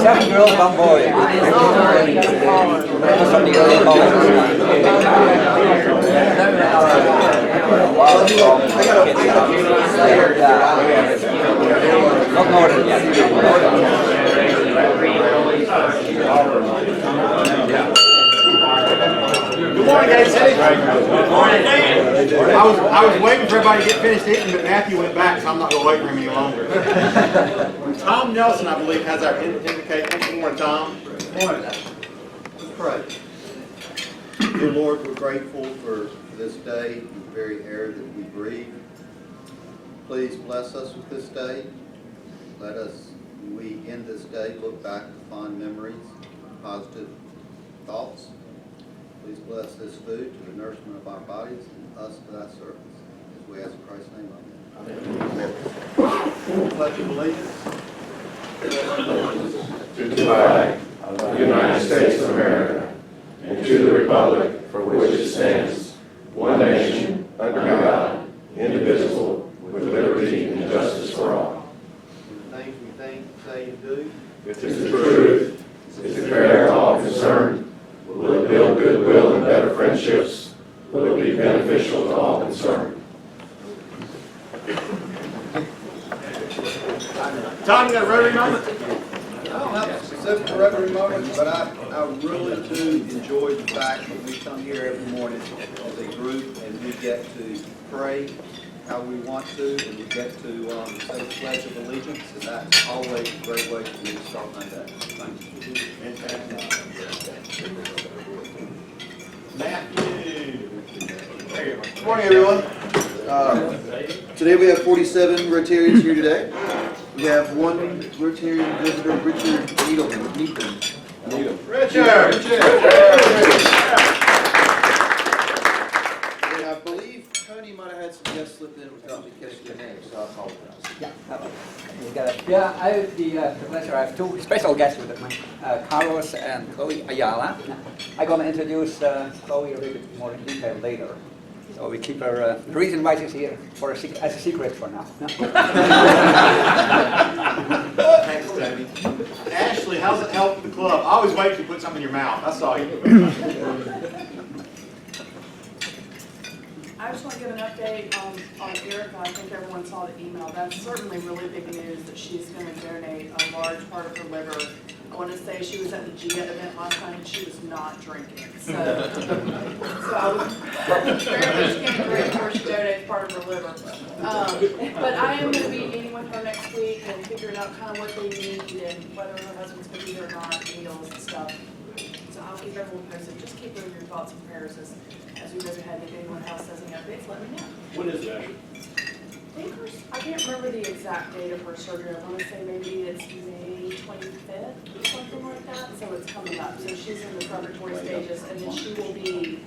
Seven girls, one boy. From the early not more than that. Good morning, guys. Good morning. I was waiting for everybody to get finished eating, but Matthew went back, so I'm not going to wait for him any longer. Tom Nelson, I believe, has our indicate. Good morning, Tom. Good morning. Let's pray. Dear Lord, we're grateful for this day, the very air that we breathe. Please bless us with this day. Let us, when we end this day, look back to fond memories, positive thoughts. Please bless this food to the nourishment of our bodies and us to thy service. As we ask in Christ's name, amen. Pledge of allegiance. To the flag of the United States of America and to the republic for which it stands, one nation, under God, indivisible, with liberty and justice for all. The things we think, say, and do. If it is the truth, is it fair to all concerned? Will it build goodwill and better friendships? Will it be beneficial to all concerned? Tom, you got a Rotary moment? I don't have a specific Rotary moment, but I really do enjoy the fact that we come here every morning as a group and we get to pray how we want to, and we get to say the Pledge of Allegiance, and that's always a great way for me to start my day. Thank you. Matthew. Good morning, everyone. Today we have 47 Rotarians here today. We have one Rotarian visitor, Richard Needham. Richard. And I believe Tony might have had some guests slip in without me catching their names, so I apologize. Yeah, I have the pleasure. I have two special guests with me, Carlos and Chloe Ayala. I'm going to introduce Chloe a little bit more in detail later. So we keep her, the reason why she's here as a secret for now. Thanks, Tony. Ashley, how's it help the club? I always wait to put something in your mouth. I saw you. I just want to give an update on Erica. I think everyone saw the email. That's certainly really big news that she's going to donate a large part of her liver. I want to say she was at the GIA event last time and she was not drinking. So I was apparently she can't drink before she donates part of her liver. But I am going to be meeting with her next week and figuring out kind of what they need and whether her husband's going to be here or not, meals and stuff. So I'll keep everyone posted. Just keep moving your thoughts and prayers as we go ahead. If anyone else has any updates, let me know. What is that? I can't remember the exact date of her surgery. I want to say maybe it's May 25th or something like that. So it's coming up. So she's in the preparatory stages, and then she will be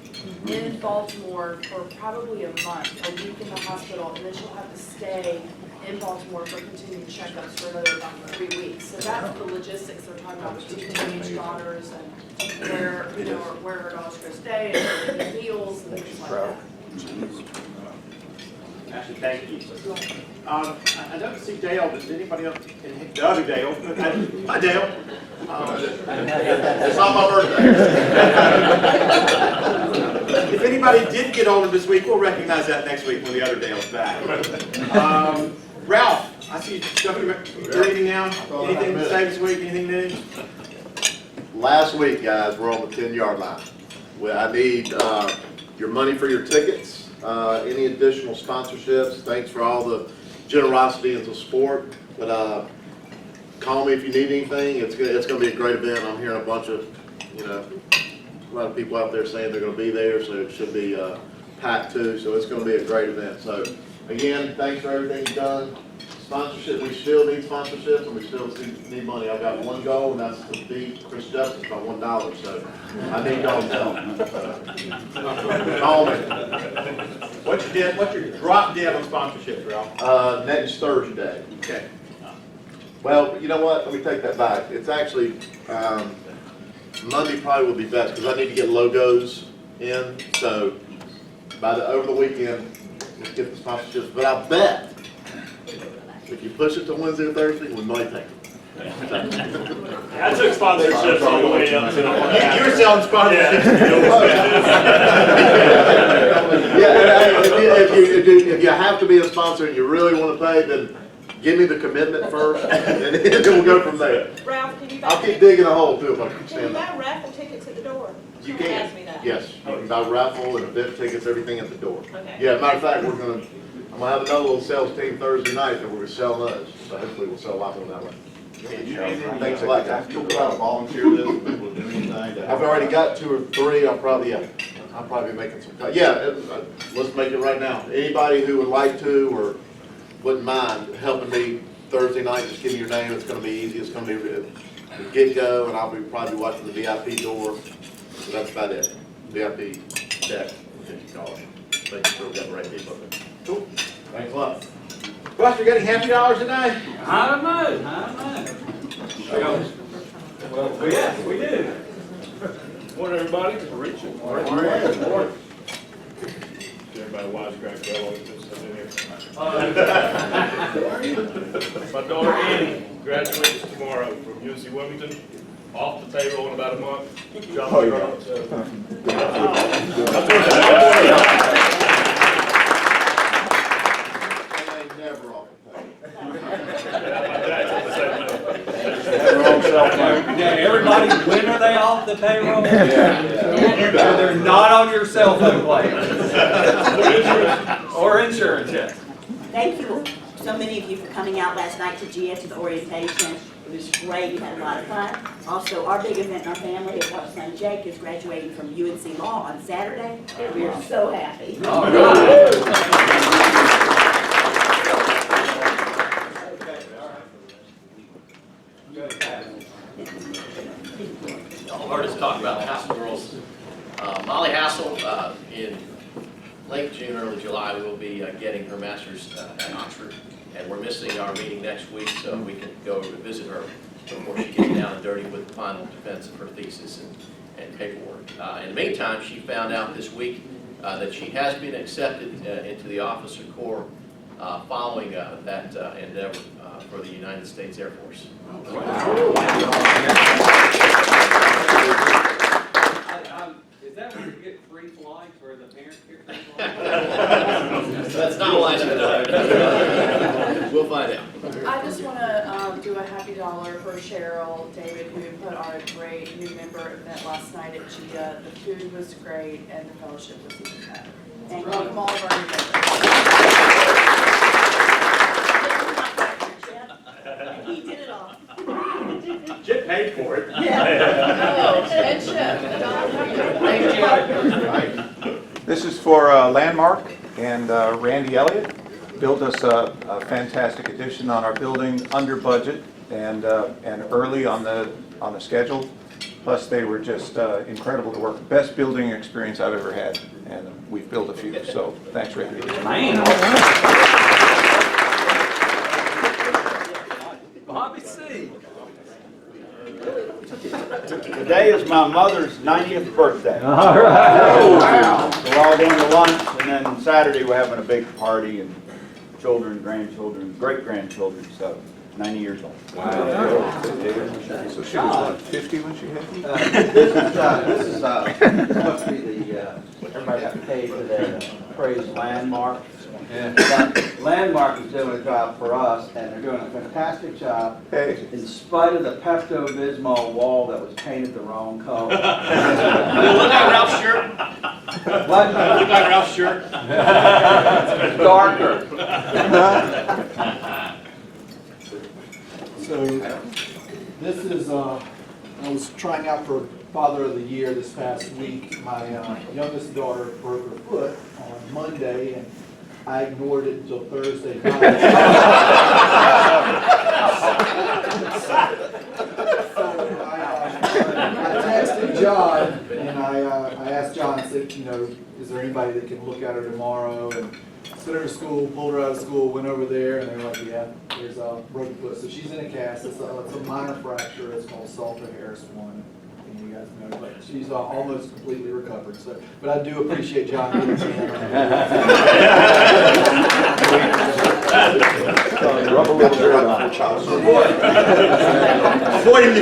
in Baltimore for probably a month, a week in the hospital, and then she'll have to stay in Baltimore for continued checkups for another about 3 weeks. So that's the logistics they're talking about with 2 teenage daughters and where her daughters go stay and the meals and things like that. Ashley, thank you. I don't see Dale. Does anybody else? The other Dale. Hi, Dale. It's not my birthday. If anybody did get older this week, we'll recognize that next week when the other Dale's back. Ralph, I see stuff you're reading now. Anything to say this week? Anything new? Last week, guys, we're on the 10-yard line. I need your money for your tickets. Any additional sponsorships? Thanks for all the generosity and the support. But call me if you need anything. It's going to be a great event. I'm hearing a bunch of, a lot of people out there saying they're going to be there, so it should be packed too. So it's going to be a great event. So again, thanks for everything you've done. Sponsorship, we still need sponsorships and we still need money. I've got one goal and that's to beat Chris Justice by $1, so I need y'all's help. Call me. What's your drop dead on sponsorships, Ralph? Next Thursday. Okay. Well, you know what? Let me take that back. It's actually, Monday probably will be best because I need to get logos in. So over the weekend, let's get the sponsorships. But I bet if you push it to Wednesday or Thursday, we might take it. I took sponsorships all the way up to the You were selling sponsorships. Yeah, if you have to be a sponsor and you really want to pay, then give me the commitment first, and then we'll go from there. Ralph, can you buy? I'll keep digging a hole too if I can Can you stand that. buy raffle tickets at the door? You Someone can. asked me that. Yes, you can buy raffle and event tickets, everything at the door. Okay. Yeah, matter of fact, I'm gonna have another little sales team Thursday night that we're gonna sell those. So hopefully we'll sell a lot more that way. Thanks a lot, guys. Still put out a volunteer list of people doing anything to I've help. already got 2 or 3. I'll probably be making some. Let's make it right now. Anybody who would like to or wouldn't mind helping me Thursday night, just give me your name. It's going to be easy. It's going to be the get-go, and I'll be probably watching the VIP door. So that's about it. VIP check, $50. Making sure we got the right people up there. Cool. Thanks a lot. Buster, you got any happy dollars tonight? I don't know. Well, yes, we do. Morning, everybody. Richard. Morning. Everybody wisecrack well over this in here. My daughter Annie graduates tomorrow from UNC Wilmington. Off the payroll in about a month. Job girl, so. Never off. Everybody, when are they off the payroll? They're not on your cell phone plan. Or insurance, yes. Thank you, so many of you, for coming out last night to GS to the orientation. It was great, we had a lot of fun. Also, our big event in our family is our son Jake is graduating from UNC Law on Saturday. We are so happy. All right. Y'all heard us talk about Hassel girls. Molly Hassel, in late June, early July, will be getting her master's at Oxford. And we're missing our meeting next week, so we can go over to visit her before she gets down and dirty with the final defense of her thesis and paperwork. In the meantime, she found out this week that she has been accepted into the Officer Corps following that endeavor for the United States Air Force. Is that where you get free flights, where the parents get free flights? That's not why she's doing. We'll find out. I just want to do a happy dollar for Cheryl David, who put on a great new member event last night at GIA. The food was great and the fellowship was even better. Thank you. Welcome all of our new members. He did it all. Chip paid for it. Oh, and Chip. Thank you. This is for Landmark, and Randy Elliott built us a fantastic addition on our building under budget and early on the schedule. Plus, they were just incredible to work. Best building experience I've ever had, and we've built a few. So thanks, Randy. Man. Bobby C. Today is my mother's 90th birthday. All right. So we're all going to lunch, and then Saturday we're having a big party, and children, grandchildren, great-grandchildren, so 90 years old. Wow. So she was what, 50 when she had you? This is supposed to be the, everybody got paid for their praise Landmark. But Landmark is doing a job for us, and they're doing a fantastic job. Hey. In spite of the Pepto-Bismol wall that was painted the wrong color. Look at Ralph's shirt. What? Look at Ralph's shirt. Darker. So this is, I was trying out for Father of the Year this past week. My youngest daughter broke her foot on Monday, and I ignored it until Thursday night. So I texted John, and I asked John, I said, is there anybody that can look at her tomorrow? And sent her to school, pulled her out of school, went over there, and they were like, yeah, there's a broken foot. So she's in a cast. It's a minor fracture. It's called Salter Harris 1. You guys know, but she's almost completely recovered. So, but I do appreciate John getting his hand on Rub a little dirt on the child. Avoiding the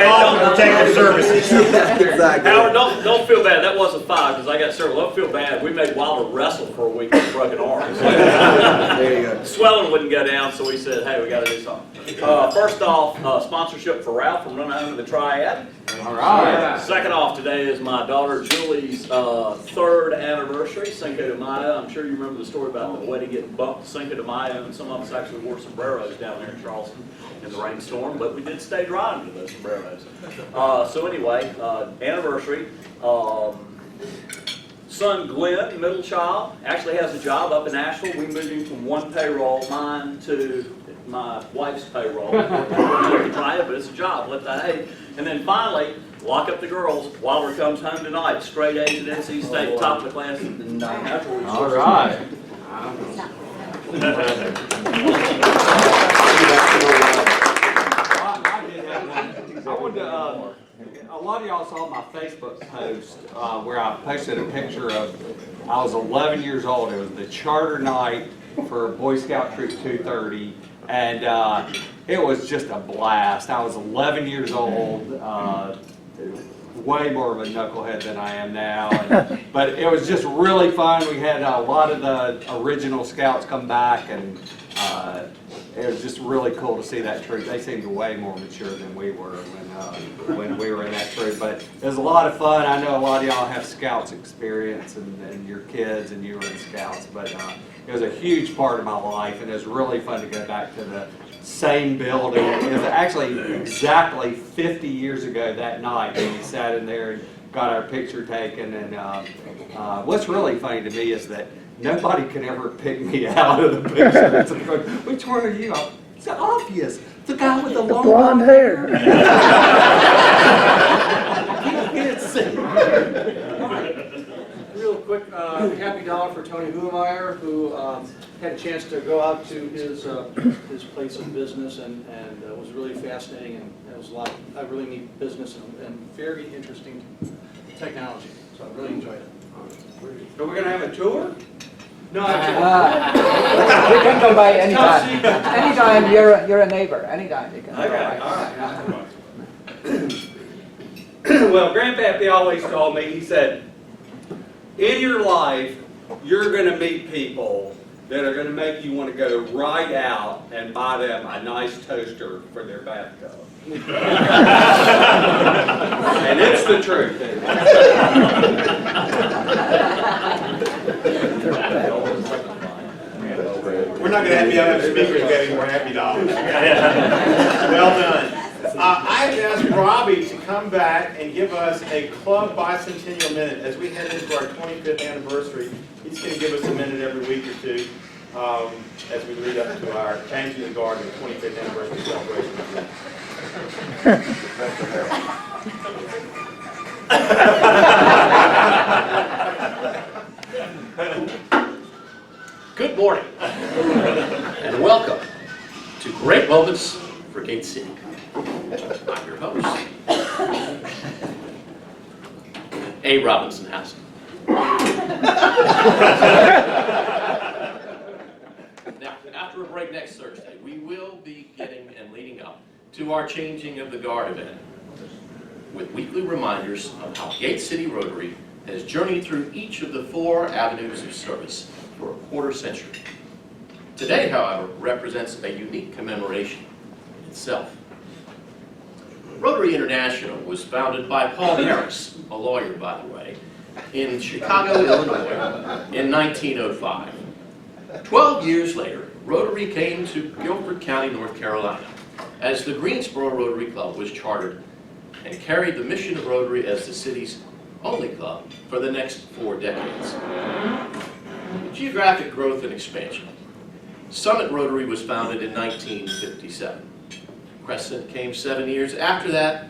call for protective services. Exactly. Howard, don't feel bad. That wasn't 5 because I got several. Don't feel bad. We made Wilder wrestle for a week with broken arms. There you go. Swelling wouldn't go down, so we said, hey, we got to do something. First off, sponsorship for Ralph from Run Home to the Triad. All right. Second off, today is my daughter Julie's 3rd anniversary, Cinco de Mayo. I'm sure you remember the story about the wedding getting bumped Cinco de Mayo, and some of us actually wore sombreros down there in Charleston in the rainstorm, but we did stay dry under those sombreros. So anyway, anniversary. Son Glenn, middle child, actually has a job up in Asheville. We moved him from one payroll, mine, to my wife's payroll. We're try it, but it's a job. Let that hate. And then finally, lock up the girls. Wilder comes home tonight, straight A's at NC State, top of the class in natural resources. All right. I wanted to, a lot of y'all saw my Facebook post where I posted a picture of, I was 11 years old. It was the charter night for Boy Scout Troop 230, and it was just a blast. I was 11 years old, way more of a knucklehead than I am now, but it was just really fun. We had a lot of the original scouts come back, and it was just really cool to see that troop. They seemed way more mature than we were when we were in that troop. But it was a lot of fun. I know a lot of y'all have scouts experience, and your kids, and you were in scouts. But it was a huge part of my life, and it was really fun to go back to the same building. It was actually exactly 50 years ago that night when we sat in there and got our picture taken. And what's really funny to me is that nobody can ever pick me out of the picture. It's like, which one are you? It's obvious. The guy with the long blonde hair. Can't see. Real quick, happy dollar for Tony Huemeyer, who had a chance to go out to his place of business, and it was really fascinating, and it was a really neat business and very interesting technology. So I really enjoyed it. So we're gonna have a tour? No, You can come by anytime. Anytime, you're a neighbor. Anytime you can. Okay, all right. Well, Grandpappy always told me, he said, in your life, you're going to meet people that are going to make you want to go right out and buy them a nice toaster for their bathtub. And it's the truth. We're not going to have you have speakers getting more happy dollars. Well done. I have asked Robbie to come back and give us a club bicentennial minute as we head into our 25th anniversary. He's going to give us a minute every week or two as we lead up to our Changing the Guard and 25th anniversary celebration. Good morning, and welcome to Great Moments for Gate City. I'm your host, A. Robinson Hassel. Now, after a break next Thursday, we will be getting and leading up to our Changing of the Guard event with weekly reminders of how Gate City Rotary has journeyed through each of the 4 avenues of service for a quarter century. Today, however, represents a unique commemoration in itself. Rotary International was founded by Paul Harris, a lawyer, by the way, in Chicago, Illinois, in 1905. 12 years later, Rotary came to Guilford County, North Carolina, as the Greensboro Rotary Club was chartered and carried the mission of Rotary as the city's only club for the next 4 decades. Geographic growth and expansion. Summit Rotary was founded in 1957. Crescent came 7 years after that,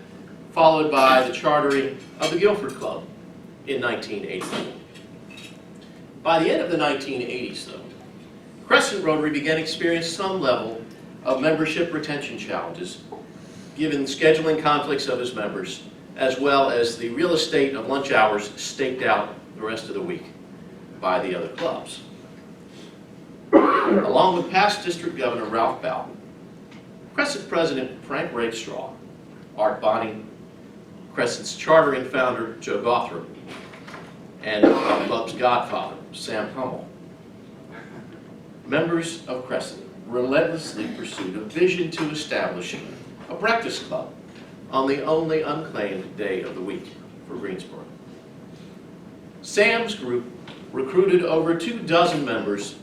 followed by the chartering of the Guilford Club in 1984. By the end of the 1980s, though, Crescent Rotary began experiencing some level of membership retention challenges, given scheduling conflicts of its members, as well as the real estate of lunch hours staked out the rest of the week by the other clubs. Along with past District Governor Ralph Bowden, Crescent President Frank Rakestraw, Art Bonnie, Crescent's charter and founder Joe Gothrop, and our club's godfather, Sam Hummel, members of Crescent relentlessly pursued a vision to establish a breakfast club on the only unclaimed day of the week for Greensboro. Sam's group recruited over 24 members,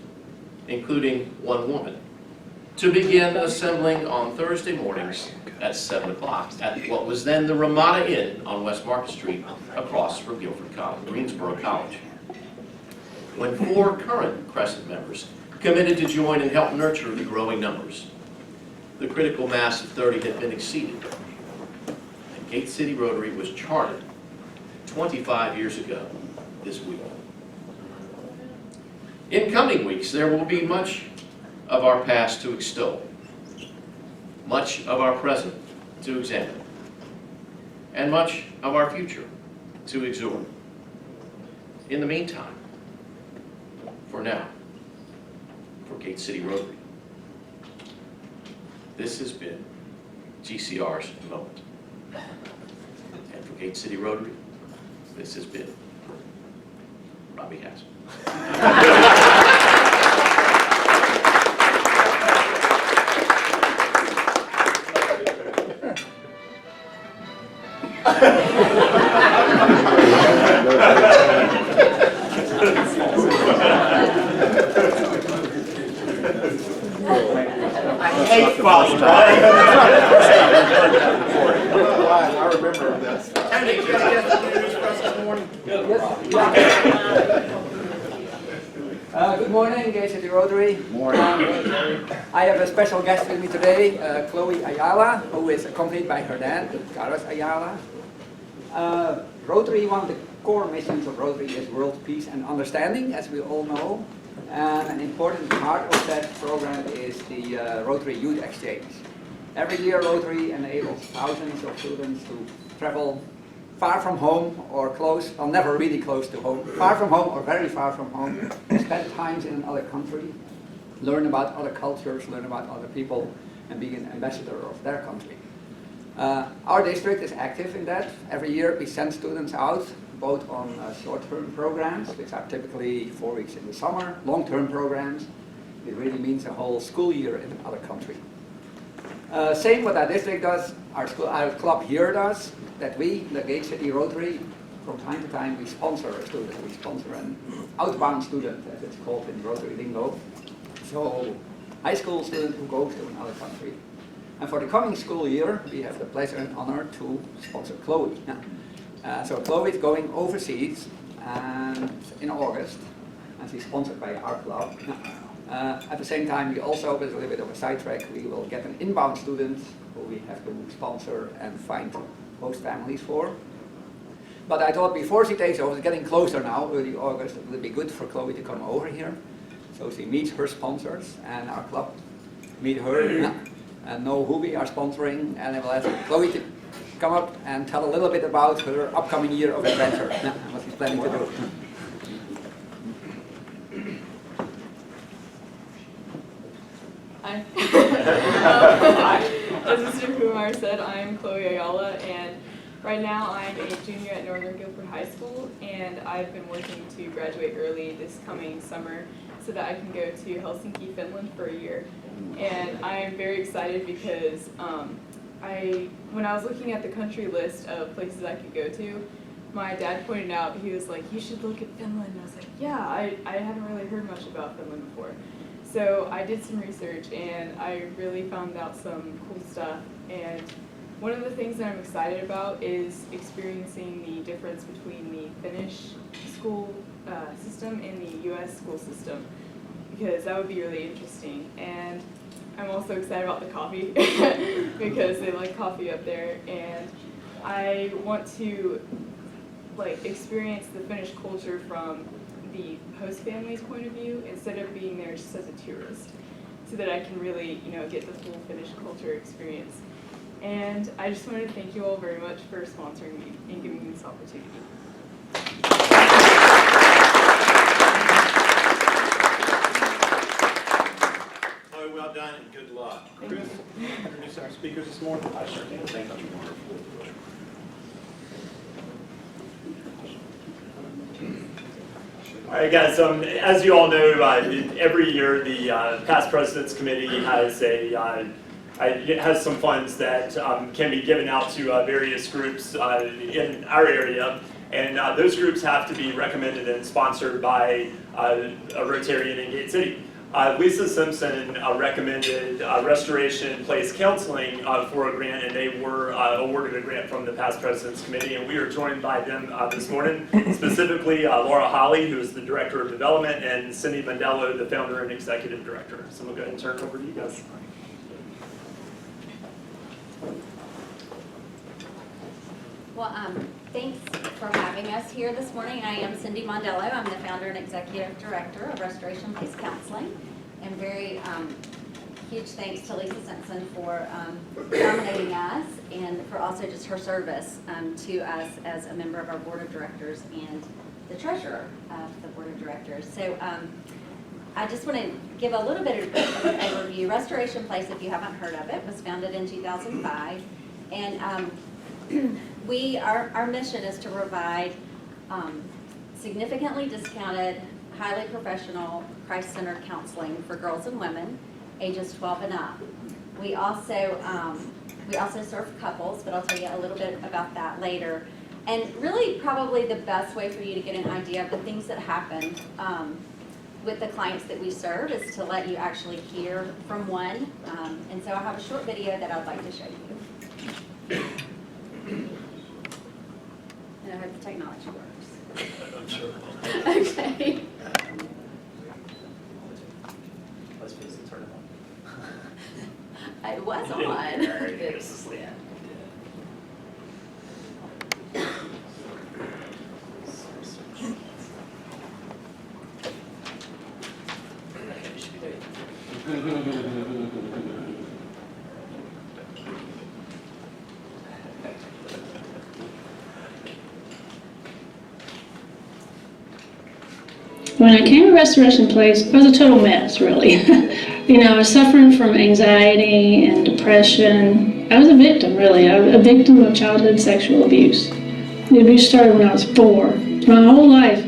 including one woman, to begin assembling on Thursday mornings at 7 o'clock at what was then the Ramada Inn on West Market Street across from Greensboro College. When 4 current Crescent members committed to join and help nurture the growing numbers, the critical mass of 30 had been exceeded, and Gate City Rotary was chartered 25 years ago this week. In coming weeks, there will be much of our past to extol, much of our present to examine, and much of our future to exhort. In the meantime, for now, for Gate City Rotary, this has been GCR's moment. And for Gate City Rotary, this has been Robbie Hassel. I hate Bobby, right? I remember this. Tony, you got to get the news for us this morning? Good morning, Gate City Rotary. Morning. I have a special guest with me today, Chloe Ayala, who is accompanied by her dad, Carlos Ayala. Rotary, one of the core missions of Rotary is world peace and understanding, as we all know. And an important part of that program is the Rotary Youth Exchange. Every year Rotary enables thousands of students to travel far from home or close, or never really close to home, far from home or very far from home, spend times in another country, learn about other cultures, learn about other people, and be an ambassador of their country. Our district is active in that. Every year we send students out, both on short-term programs, which are typically 4 weeks in the summer, long-term programs. It really means a whole school year in another country. Same what our district does, our club here does, that we, the Gate City Rotary, from time to time we sponsor a student. We sponsor an outbound student, as it's called in Rotary lingo. So, high school student who goes to another country. And for the coming school year, we have the pleasure and honor to sponsor Chloe. So Chloe is going overseas and in August, and she's sponsored by our club. At the same time, we also, with a little bit of a sidetrack, we will get an inbound student who we have to sponsor and find host families for. But I thought before she takes over, it's getting closer now, early August, it would be good for Chloe to come over here. So she meets her sponsors and our club meet her and know who we are sponsoring, and I will ask Chloe to come up and tell a little bit about her upcoming year of adventure and what she's planning to do. Hi. As Mr. Kumar said, I'm Chloe Ayala, and right now I'm a junior at Northern Guilford High School, and I've been working to graduate early this coming summer so that I can go to Helsinki, Finland for a year. And I'm very excited because when I was looking at the country list of places I could go to, my dad pointed out, he was like, you should look at Finland. And I was like, yeah, I haven't really heard much about Finland before. So I did some research and I really found out some cool stuff. And one of the things that I'm excited about is experiencing the difference between the Finnish school system in the U.S. school system, because that would be really interesting. And I'm also excited about the coffee because they like coffee up there, and I want to experience the Finnish culture from the host family's point of view instead of being there just as a tourist, so that I can really, get the full Finnish culture experience. And I just wanted to thank you all very much for sponsoring me and giving me this opportunity. Chloe, well done and good luck. Chris, introduce our speakers this morning. I sure can. Thank you. All right, guys. As you all know, every year the Past Presidents Committee has some funds that can be given out to various groups in our area, and those groups have to be recommended and sponsored by a Rotarian in Gate City. Lisa Simpson recommended Restoration Place Counseling for a grant, and they were awarded a grant from the Past Presidents Committee, and we are joined by them this morning, specifically Laura Holly, who is the Director of Development, and Cindy Mondello, the Founder and Executive Director. So I'm going to go ahead and turn it over to you guys. Well, thanks for having us here this morning. I am Cindy Mondello. I'm the Founder and Executive Director of Restoration Place Counseling. And very huge thanks to Lisa Simpson for nominating us, and for also just her service to us as a member of our Board of Directors and the Treasurer of the Board of Directors. So I just want to give a little bit of an overview. Restoration Place, if you haven't heard of it, was founded in 2005. And our mission is to provide significantly discounted, highly professional, Christ-centered counseling for girls and women ages 12 and up. We also serve couples, but I'll tell you a little bit about that later. And really, probably the best way for you to get an idea of the things that happen with the clients that we serve is to let you actually hear from one. And so I have a short video that I'd like to show you. And I hope the technology works. I'm sure. Okay. Let's face it, turn it on. It was on. Yes. Yeah. When I came to Restoration Place, I was a total mess, really. I was suffering from anxiety and depression. I was a victim, really. I was a victim of childhood sexual abuse. The abuse started when I was 4. My whole life,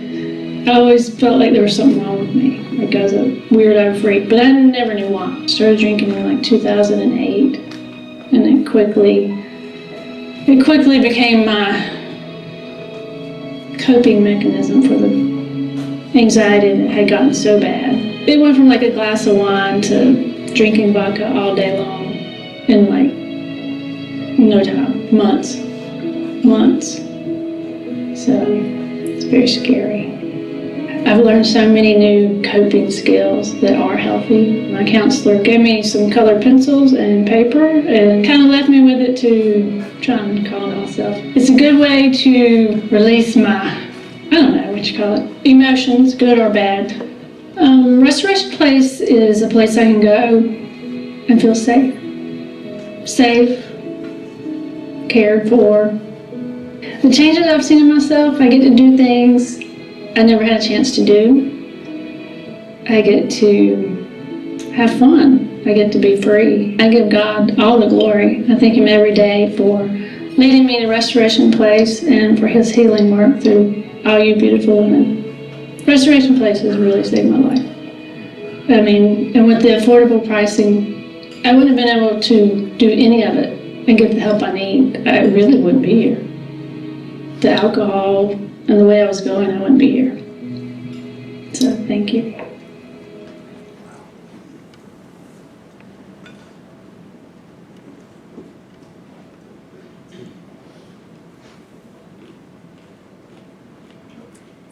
I always felt like there was something wrong with me. Like I was a weirdo freak, but I never knew why. I started drinking in 2008, and it quickly became my coping mechanism for the anxiety that had gotten so bad. It went from a glass of wine to drinking vodka all day long in no time, months. So it's very scary. I've learned so many new coping skills that are healthy. My counselor gave me some colored pencils and paper and kind of left me with it to try and calm myself. It's a good way to release my, I don't know what you call it, emotions, good or bad. Restoration Place is a place I can go and feel safe, cared for. The changes I've seen in myself, I get to do things I never had a chance to do. I get to have fun. I get to be free. I give God all the glory. I thank Him every day for leading me to Restoration Place and for His healing work through all you beautiful women. Restoration Place has really saved my life. And with the affordable pricing, I wouldn't have been able to do any of it and get the help I need. I really wouldn't be here. The alcohol and the way I was going, I wouldn't be here. So, thank you.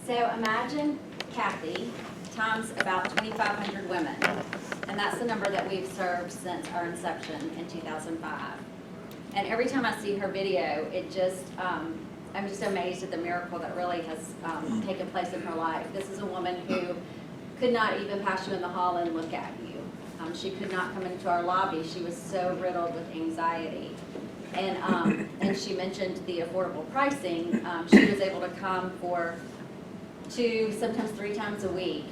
So imagine Kathy times about 2,500 women. And that's the number that we've served since our inception in 2005. And every time I see her video, it just, I'm just amazed at the miracle that really has taken place in her life. This is a woman who could not even pass you in the hall and look at you. She could not come into our lobby. She was so riddled with anxiety. And she mentioned the affordable pricing. She was able to come for 2, sometimes 3 times a week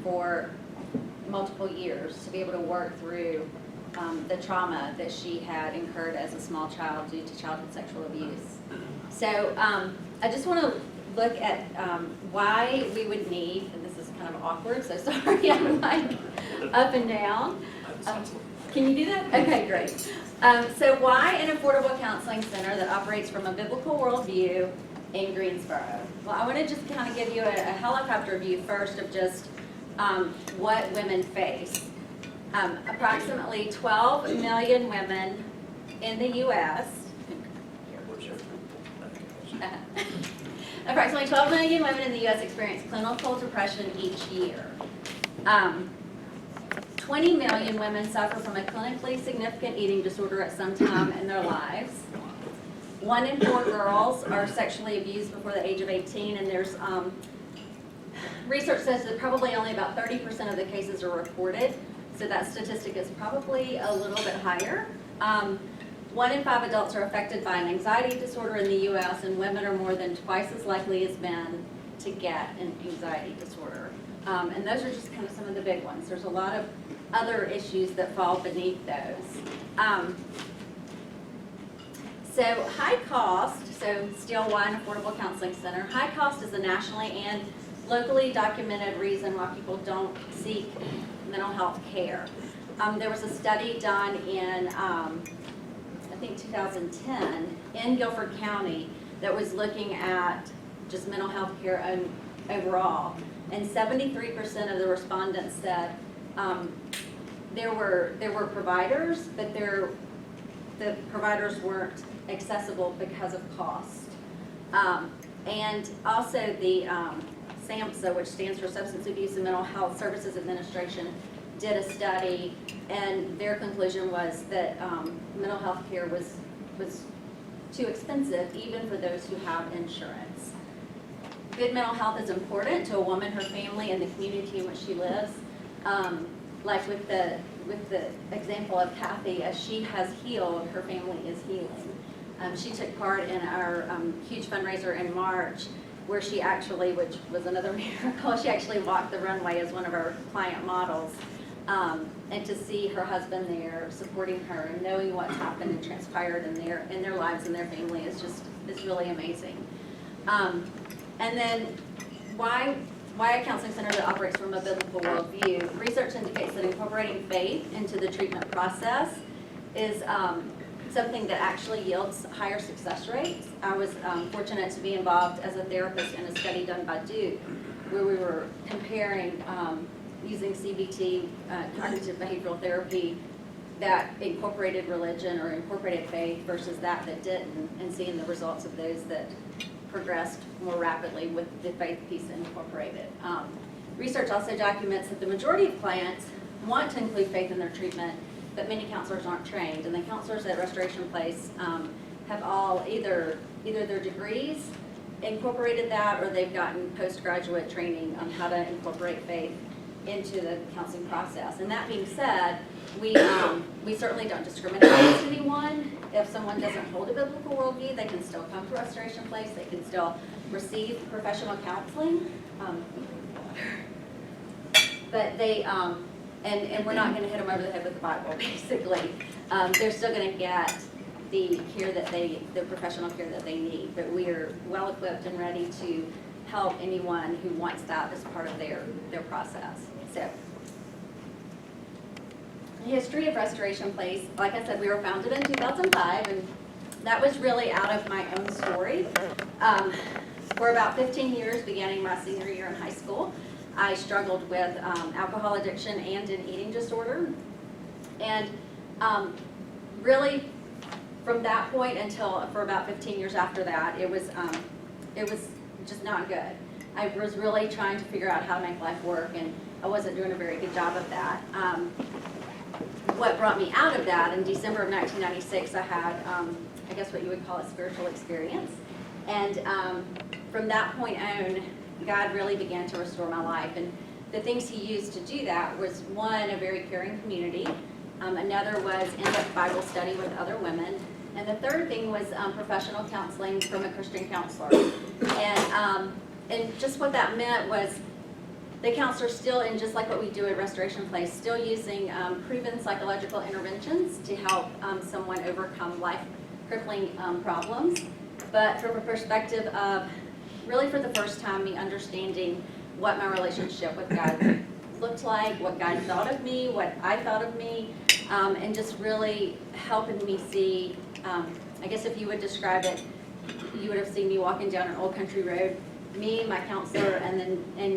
for multiple years to be able to work through the trauma that she had incurred as a small child due to childhood sexual abuse. So I just want to look at why we would need, and this is kind of awkward, so sorry, I'm like up and down. Can you do that? Okay, great. So why an affordable counseling center that operates from a biblical worldview in Greensboro? Well, I want to just kind of give you a helicopter view first of just what women face. Approximately 12 million women in the U.S. Approximately 12 million women in the U.S. experience clinical depression each year. 20 million women suffer from a clinically significant eating disorder at some time in their lives. 1 in 4 girls are sexually abused before the age of 18, and there's research says that probably only about 30% of the cases are reported, so that statistic is probably a little bit higher. 1 in 5 adults are affected by an anxiety disorder in the U.S., and women are more than twice as likely as men to get an anxiety disorder. And those are just kind of some of the big ones. There's a lot of other issues that fall beneath those. So high cost, so still why an affordable counseling center. High cost is a nationally and locally documented reason why people don't seek mental health care. There was a study done in, I think 2010 in Guilford County that was looking at just mental health care overall. And 73% of the respondents said there were providers, but the providers weren't accessible because of cost. And also the SAMHSA, which stands for Substance Abuse and Mental Health Services Administration, did a study, and their conclusion was that mental health care was too expensive, even for those who have insurance. Good mental health is important to a woman, her family, and the community in which she lives. Like with the example of Kathy, as she has healed, her family is healing. She took part in our huge fundraiser in March, where she actually, which was another miracle, she actually walked the runway as one of our client models. And to see her husband there supporting her and knowing what's happened and transpired in their lives and their family is really amazing. And then why a counseling center that operates from a biblical worldview? Research indicates that incorporating faith into the treatment process is something that actually yields higher success rates. I was fortunate to be involved as a therapist in a study done by Duke, where we were comparing using CBT, cognitive behavioral therapy, that incorporated religion or incorporated faith versus that didn't, and seeing the results of those that progressed more rapidly with the faith piece incorporated. Research also documents that the majority of clients want to include faith in their treatment, but many counselors aren't trained, and the counselors at Restoration Place have all either their degrees incorporated that, or they've gotten postgraduate training on how to incorporate faith into the counseling process. And that being said, we certainly don't discriminate against anyone. If someone doesn't hold a biblical worldview, they can still come to Restoration Place. They can still receive professional counseling. But they, and we're not going to hit them over the head with the Bible, basically. They're still going to get the care that the professional care that they need. But we are well equipped and ready to help anyone who wants that as part of their process. So, the history of Restoration Place, like I said, we were founded in 2005, and that was really out of my own story. For about 15 years, beginning my senior year in high school, I struggled with alcohol addiction and an eating disorder. And really, from that point until for about 15 years after that, it was just not good. I was really trying to figure out how to make life work, and I wasn't doing a very good job of that. What brought me out of that, in December of 1996, I had, I guess what you would call a spiritual experience. And from that point on, God really began to restore my life. And the things he used to do that was, one, a very caring community. Another was in-depth Bible study with other women. And the third thing was professional counseling from a Christian counselor. And just what that meant was the counselor still, and just like what we do at Restoration Place, still using proven psychological interventions to help someone overcome life-crippling problems. But from a perspective of, really for the first time, me understanding what my relationship with God looked like, what God thought of me, what I thought of me, and just really helping me see, I guess if you would describe it, you would have seen me walking down an old country road, me, my counselor, and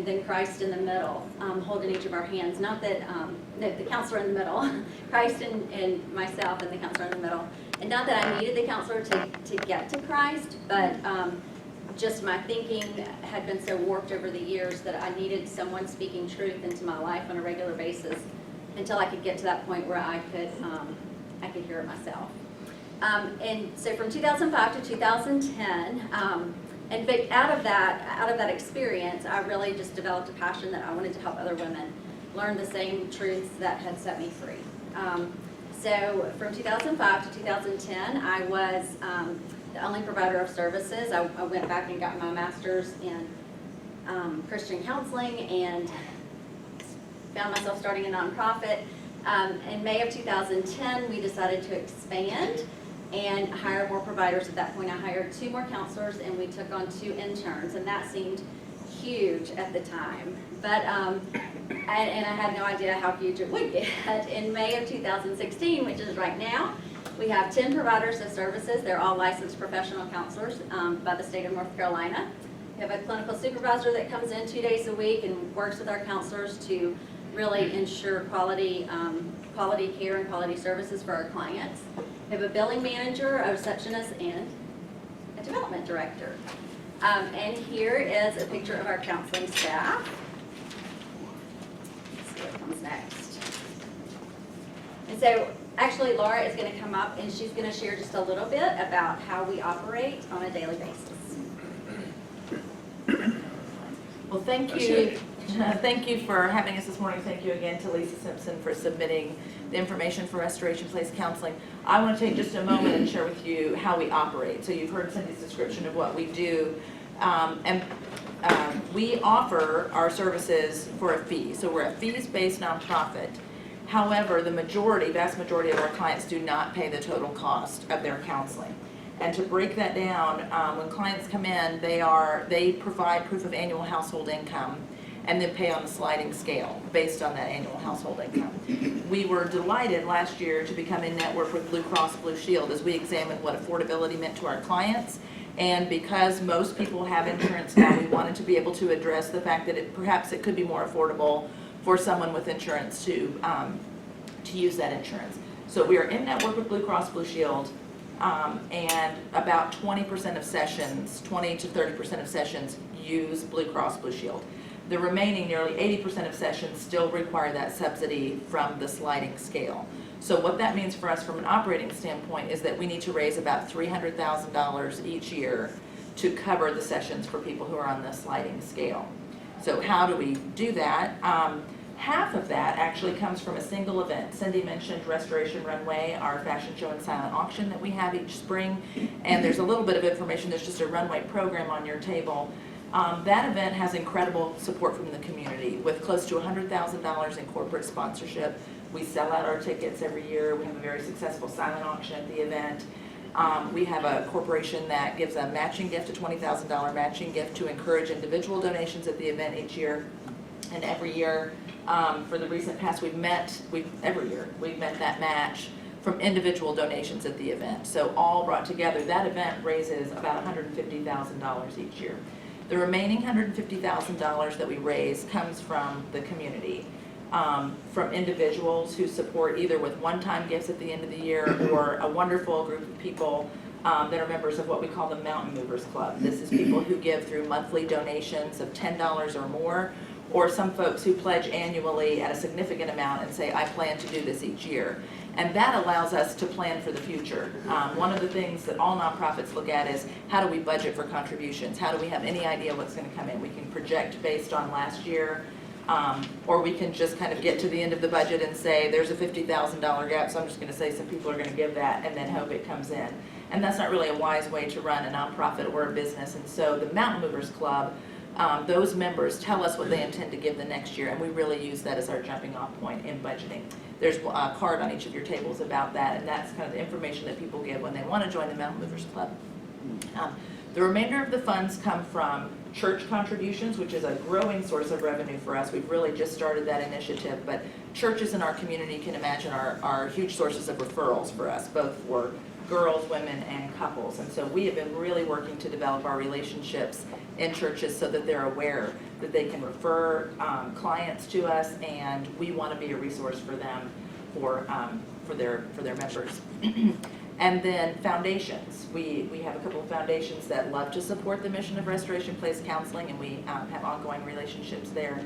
then Christ in the middle, holding each of our hands. Not that, the counselor in the middle, Christ and myself and the counselor in the middle. And not that I needed the counselor to get to Christ, but just my thinking had been so warped over the years that I needed someone speaking truth into my life on a regular basis until I could get to that point where I could hear it myself. And so from 2005 to 2010, and out of that experience, I really just developed a passion that I wanted to help other women learn the same truths that had set me free. So from 2005 to 2010, I was the only provider of services. I went back and got my master's in Christian counseling and found myself starting a nonprofit. In May of 2010, we decided to expand and hire more providers. At that point, I hired 2 more counselors, and we took on 2 interns, and that seemed huge at the time. But and I had no idea how huge it would get. In May of 2016, which is right now, we have 10 providers of services. They're all licensed professional counselors by the state of North Carolina. We have a clinical supervisor that comes in 2 days a week and works with our counselors to really ensure quality care and quality services for our clients. We have a billing manager, a receptionist, and a development director. And here is a picture of our counseling staff. Let's see what comes next. And so actually Laura is going to come up and she's going to share just a little bit about how we operate on a daily basis. Well, thank you. Thank you for having us this morning. Thank you again to Lisa Simpson for submitting the information for Restoration Place Counseling. I want to take just a moment and share with you how we operate. So you've heard Cindy's description of what we do. We offer our services for a fee. So we're a fees-based nonprofit. However, the vast majority of our clients do not pay the total cost of their counseling. And to break that down, when clients come in, they provide proof of annual household income and then pay on a sliding scale based on that annual household income. We were delighted last year to become in network with Blue Cross Blue Shield as we examined what affordability meant to our clients. And because most people have insurance now, we wanted to be able to address the fact that perhaps it could be more affordable for someone with insurance to use that insurance. So we are in network with Blue Cross Blue Shield, and about 20% of sessions, 20 to 30% of sessions use Blue Cross Blue Shield. The remaining nearly 80% of sessions still require that subsidy from the sliding scale. So what that means for us from an operating standpoint is that we need to raise about $300,000 each year to cover the sessions for people who are on the sliding scale. So how do we do that? Half of that actually comes from a single event. Cindy mentioned Restoration Runway, our fashion show and silent auction that we have each spring. And there's a little bit of information. There's just a runway program on your table. That event has incredible support from the community with close to $100,000 in corporate sponsorship. We sell out our tickets every year. We have a very successful silent auction at the event. We have a corporation that gives a matching gift, a $20,000 matching gift to encourage individual donations at the event each year. And every year, for the recent past, every year we've met that match from individual donations at the event. So all brought together, that event raises about $150,000 each year. The remaining $150,000 that we raise comes from the community, from individuals who support either with one-time gifts at the end of the year or a wonderful group of people that are members of what we call the Mountain Movers Club. This is people who give through monthly donations of $10 or more, or some folks who pledge annually at a significant amount and say, I plan to do this each year. And that allows us to plan for the future. One of the things that all nonprofits look at is, how do we budget for contributions? How do we have any idea what's going to come in? We can project based on last year, or we can just kind of get to the end of the budget and say, there's a $50,000 gap, so I'm just going to say some people are going to give that and then hope it comes in. And that's not really a wise way to run a nonprofit or a business. And so the Mountain Movers Club, those members tell us what they intend to give the next year, and we really use that as our jumping off point in budgeting. There's a card on each of your tables about that, and that's kind of the information that people give when they want to join the Mountain Movers Club. The remainder of the funds come from church contributions, which is a growing source of revenue for us. We've really just started that initiative, but churches in our community, can imagine, are huge sources of referrals for us, both for girls, women, and couples. And so we have been really working to develop our relationships in churches so that they're aware that they can refer clients to us, and we want to be a resource for them for their members. And then foundations. We have a couple of foundations that love to support the mission of Restoration Place Counseling, and we have ongoing relationships there.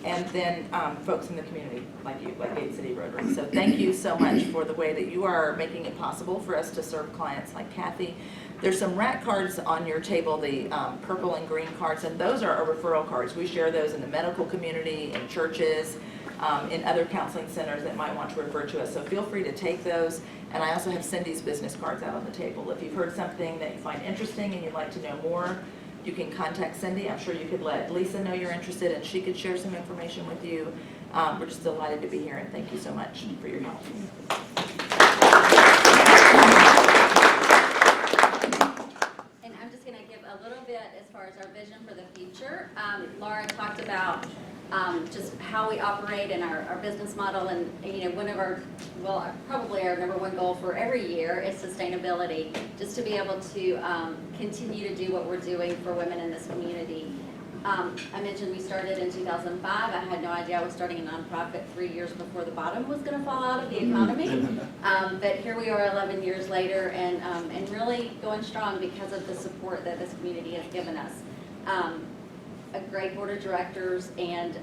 And then folks in the community, like you, like Gate City Rotary. So thank you so much for the way that you are making it possible for us to serve clients like Kathy. There's some RAC cards on your table, the purple and green cards, and those are our referral cards. We share those in the medical community, in churches, in other counseling centers that might want to refer to us. So feel free to take those. And I also have Cindy's business cards out on the table. If you've heard something that you find interesting and you'd like to know more, you can contact Cindy. I'm sure you could let Lisa know you're interested, and she could share some information with you. We're just delighted to be here, and thank you so much for your help. And I'm just going to give a little bit as far as our vision for the future. Laura talked about just how we operate in our business model, and one of our, well, probably our number one goal for every year is sustainability, just to be able to continue to do what we're doing for women in this community. I mentioned we started in 2005. I had no idea I was starting a nonprofit 3 years before the bottom was going to fall out of the economy. But here we are 11 years later, and really going strong because of the support that this community has given us. A great board of directors, and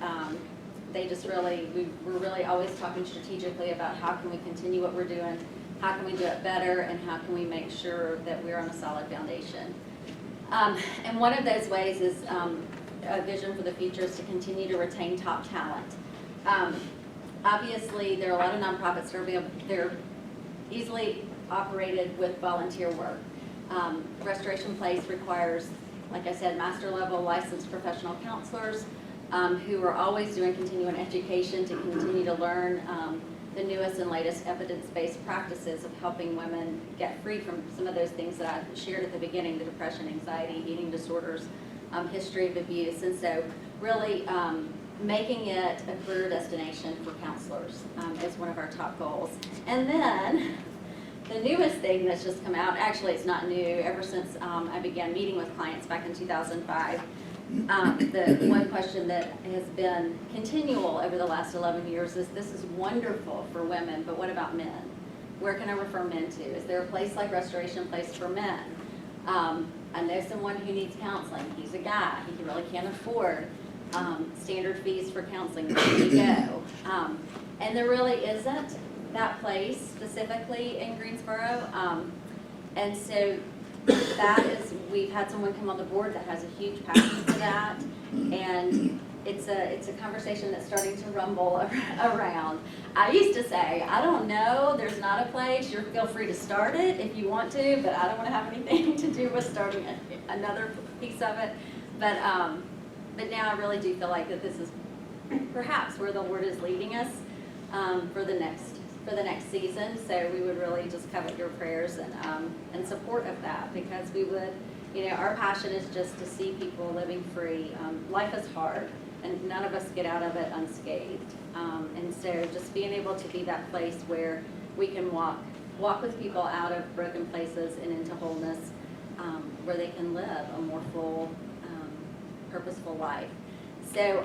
they just really, we're really always talking strategically about how can we continue what we're doing, how can we do it better, and how can we make sure that we're on a solid foundation. And one of those ways is a vision for the future is to continue to retain top talent. Obviously, there are a lot of nonprofits that they're easily operated with volunteer work. Restoration Place requires, like I said, master level licensed professional counselors who are always doing continuing education to continue to learn the newest and latest evidence-based practices of helping women get free from some of those things that I shared at the beginning, the depression, anxiety, eating disorders, history of abuse. And so really making it a career destination for counselors is one of our top goals. And then the newest thing that's just come out, actually it's not new, ever since I began meeting with clients back in 2005, the one question that has been continual over the last 11 years is, this is wonderful for women, but what about men? Where can I refer men to? Is there a place like Restoration Place for men? I know someone who needs counseling. He's a guy. He really can't afford standard fees for counseling. Where do you go? And there really isn't that place specifically in Greensboro. And so that is, we've had someone come on the board that has a huge passion for that, and it's a conversation that's starting to rumble around. I used to say, I don't know, there's not a place, you feel free to start it if you want to, but I don't want to have anything to do with starting another piece of it. But now I really do feel like that this is perhaps where the Lord is leading us for the next season. So we would really just covet your prayers and support of that, because we would, our passion is just to see people living free. Life is hard, and none of us get out of it unscathed. And so just being able to be that place where we can walk with people out of broken places and into wholeness, where they can live a more full, purposeful life. So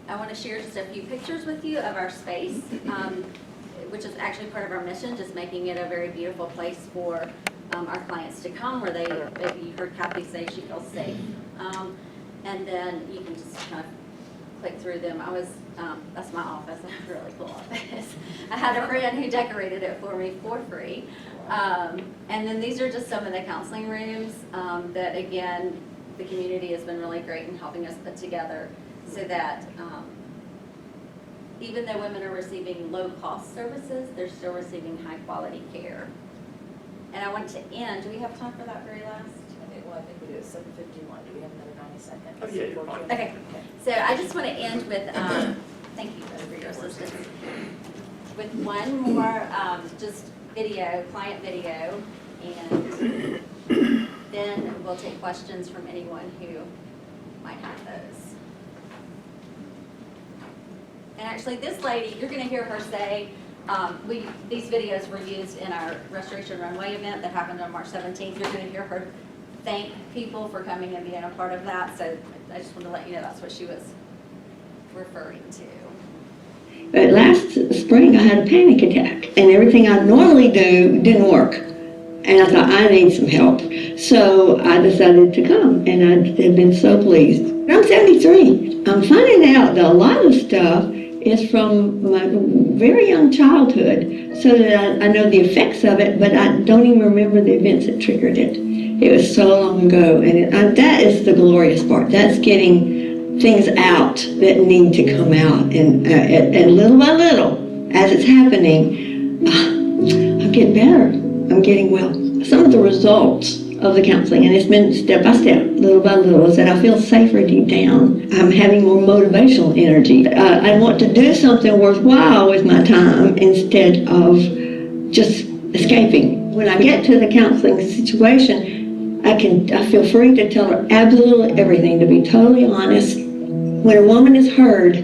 I want to share just a few pictures with you of our space, which is actually part of our mission, just making it a very beautiful place for our clients to come, where maybe you heard Kathy say she feels safe. And then you can just kind of click through them. That's my office. I have a really cool office. I had a friend who decorated it for me for free. And then these are just some of the counseling rooms that, again, the community has been really great in helping us put together so that even though women are receiving low-cost services, they're still receiving high-quality care. And I want to end, do we have time for that very last? Well, I think we do at 7:51. Do we have another 90 seconds? Oh, yeah, you're fine. Okay, so I just want to end with, thank you for your assistance, with one more just video, client video, and then we'll take questions from anyone who might have those. And actually, this lady, you're going to hear her say, these videos were used in our Restoration Runway event that happened on March 17th. You're going to hear her thank people for coming and being a part of that. So I just want to let you know that's what she was referring to. But last spring, I had a panic attack, and everything I normally do didn't work. And I thought, I need some help. So I decided to come, and I have been so pleased. I'm 73. I'm finding out that a lot of stuff is from my very young childhood, so that I know the effects of it, but I don't even remember the events that triggered it. It was so long ago, and that is the glorious part. That's getting things out that need to come out, and little by little, as it's happening, I'm getting better. I'm getting well. Some of the results of the counseling, and it's been step by step, little by little, is that I feel safer deep down. I'm having more motivational energy. I want to do something worthwhile with my time instead of just escaping. When I get to the counseling situation, I feel free to tell her absolutely everything, to be totally honest. When a woman is heard,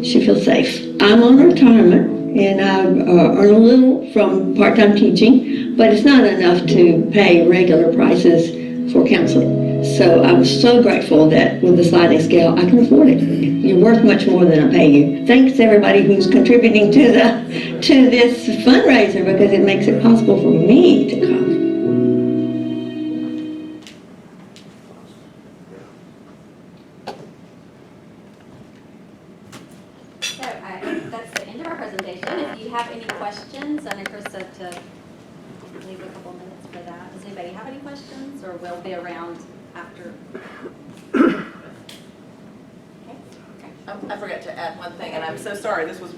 she feels safe. I'm on retirement, and I earn a little from part-time teaching, but it's not enough to pay regular prices for counseling. So I'm so grateful that with the sliding scale, I can afford it. You're worth much more than I pay you. Thanks to everybody who's contributing to this fundraiser, because it makes it possible for me to come. That's the end of our presentation. If you have any questions, I know Chris said to leave a couple minutes for that. Does anybody have any questions, or we'll be around after? I forgot to add one thing, and I'm so sorry, this was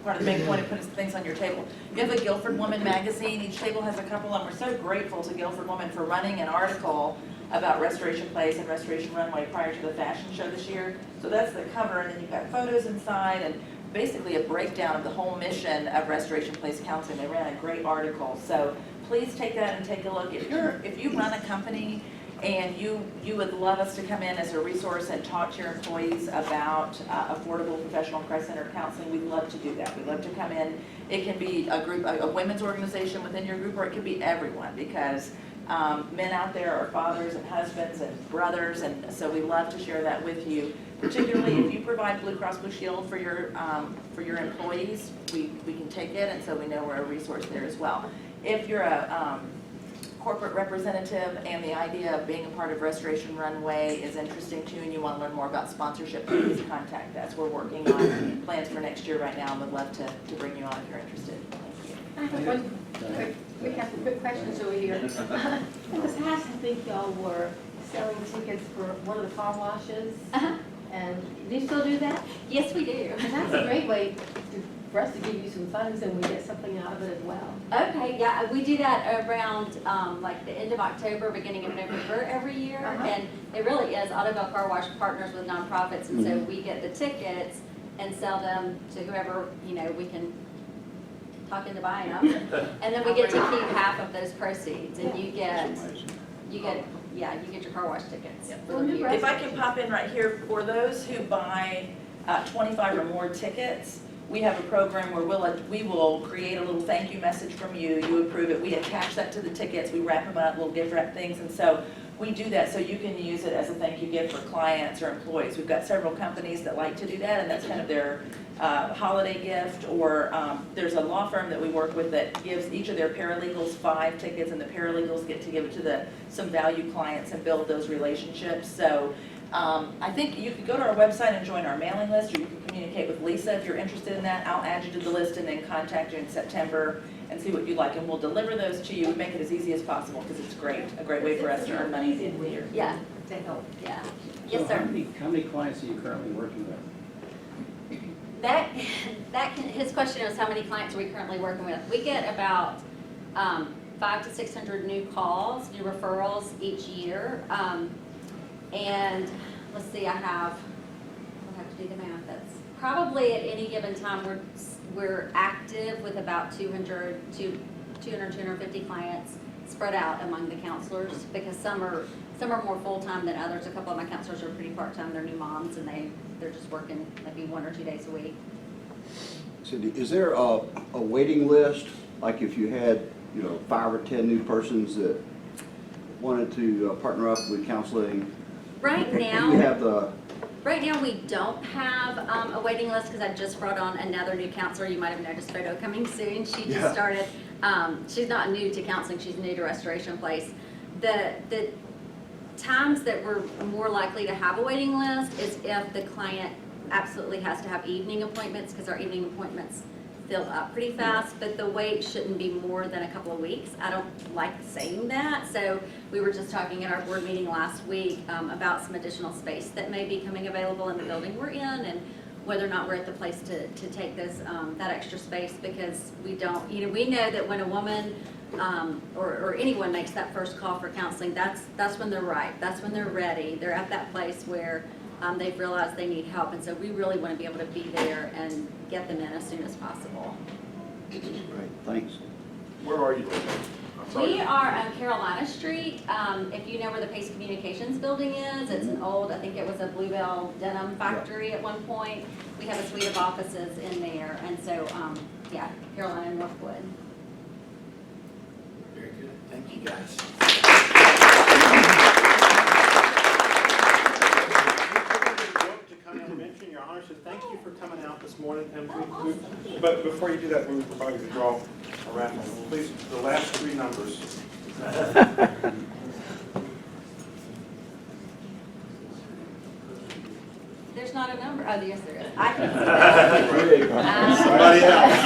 part of the main point of putting things on your table. You have a Guilford Woman magazine, each table has a couple, and we're so grateful to Guilford Woman for running an article about Restoration Place and Restoration Runway prior to the fashion show this year. So that's the cover, and then you've got photos inside, and basically a breakdown of the whole mission of Restoration Place Counseling. They ran a great article, so please take that and take a look. If you run a company and you would love us to come in as a resource and talk to your employees about affordable professional Christ Centered counseling, we'd love to do that. We'd love to come in. It can be a group, a women's organization within your group, or it could be everyone, because men out there are fathers and husbands and brothers, and so we love to share that with you. Particularly if you provide Blue Cross Blue Shield for your employees, we can take it, and so we know we're a resource there as well. If you're a corporate representative and the idea of being a part of Restoration Runway is interesting to you, and you want to learn more about sponsorship, please contact us. We're working on plans for next year right now, and would love to bring you on if you're interested. Thank you. I have one we have some quick questions over here. In the past, I think y'all were selling tickets for one of the car washes. And do you still do that? Yes, we do. And that's a great way for us to give you some funds, and we get something out of it as well. Okay, yeah, we do that around like the end of October, beginning of November every year. And it really is, Autobell Car Wash partners with nonprofits, and so we get the tickets and sell them to whoever, we can talk into buying them. And then we get to keep half of those proceeds, and you get your car wash tickets. If I can pop in right here, for those who buy 25 or more tickets, we have a program where we will create a little thank you message from you. You approve it. We attach that to the tickets. We wrap them up, little gift wrap things. And so we do that so you can use it as a thank you gift for clients or employees. We've got several companies that like to do that, and that's kind of their holiday gift. Or there's a law firm that we work with that gives each of their paralegals 5 tickets, and the paralegals get to give it to some value clients and build those relationships. So I think you could go to our website and join our mailing list, or you can communicate with Lisa if you're interested in that. I'll add you to the list and then contact you in September and see what you'd like, and we'll deliver those to you. We make it as easy as possible because it's a great way for us to earn money at the end of the year. Yeah, to help, yeah. Yes, sir. How many clients are you currently working with? His question is how many clients are we currently working with? We get about 500 to 600 new calls, new referrals each year. And let's see, I'll have to do the math. That's probably at any given time we're active with about 200 to 250 clients spread out among the counselors, because some are more full-time than others. A couple of my counselors are pretty part-time. They're new moms, and they're just working maybe 1 or 2 days a week. Cindy, is there a waiting list? Like if you had, 5 or 10 new persons that wanted to partner up with counseling? Right now, Do you have the... Right now, we don't have a waiting list because I just brought on another new counselor. You might have noticed photo coming soon. She just started. She's not new to counseling. She's new to Restoration Place. The times that we're more likely to have a waiting list is if the client absolutely has to have evening appointments, because our evening appointments fill up pretty fast, but the wait shouldn't be more than a couple of weeks. I don't like saying that, so we were just talking at our board meeting last week about some additional space that may be coming available in the building we're in, and whether or not we're at the place to take this that extra space, because we don't, we know that when a woman or anyone makes that first call for counseling, that's when they're ripe, that's when they're ready, they're at that place where they've realized they need help, and so we really want to be able to be there and get them in as soon as possible. Great, thanks. Where are you? We are on Carolina Street. If you know where the Pace Communications building is, it's an old, I think it was a Bluebell denim factory at one point. We have a suite of offices in there, and so, yeah, Carolina and Northwood. Very good. Thank you, guys. Your Honor, so thank you for coming out this morning. And But before you do that, we would provide you to draw a raffle. Please, the last 3 numbers. There's not a number. Oh, yes, there is. I can see that. Somebody else.